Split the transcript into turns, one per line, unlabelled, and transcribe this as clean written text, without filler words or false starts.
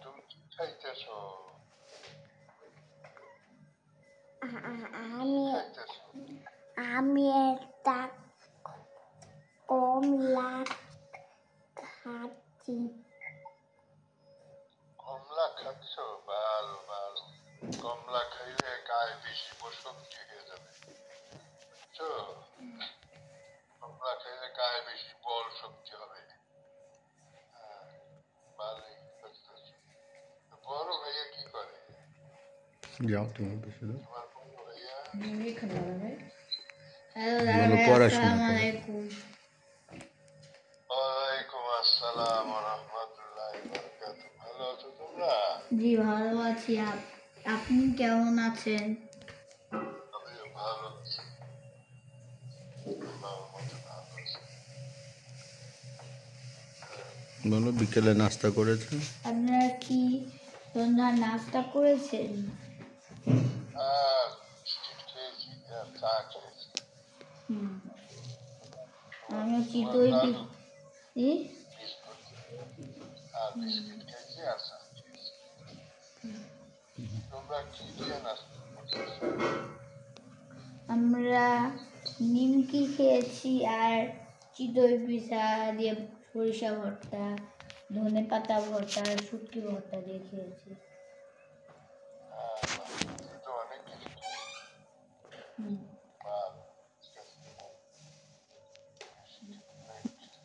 তুমি কি খাইতেছো?
আমি একটা কমলা খাচ্ছি।
কমলা খাচ্ছ? ভালো ভালো। কমলা খাইলে গায়ে বেশি শক্তি হয়ে যাবে, বুঝছো? কমলা খাইলে গায়ে বেশি বল শক্তি হবে। ভালোই করতেছো। বড় ভাইয়া কি করে?
যাও তুমি বসে দাও।
তোমার বড় ভাইয়া
ভালো পড়াশোনা করে।
ওয়ালাইকুম আসসালাম ওয়া রাহমাতুল্লাহি ওয়া বারাকাতুহু। ভালো আছো তোমরা?
জি ভালো আছি, আপনি কেমন আছেন?
আমিও ভালো আছি, আল্লাহর মতো ভালো আছি।
বলো বিকেলে নাস্তা করেছেন?
আপনারা কি সন্ধ্যার নাস্তা করেছেন?
বিস্কিট খেয়েছি আর চা খেয়েছি।
আমি চিতই
বিস্কুট আর বিস্কিট খেয়েছি আর চা খেয়েছি। তোমরা কি দিয়ে নাস্তা করতেছো?
আমরা নিমকি খেয়েছি আর চিতই পিঠা দিয়ে সরিষা ভর্তা, ধনে পাতা ভর্তা আর শুটকি ভর্তা দিয়ে খেয়েছি।
তো অনেক কিছু।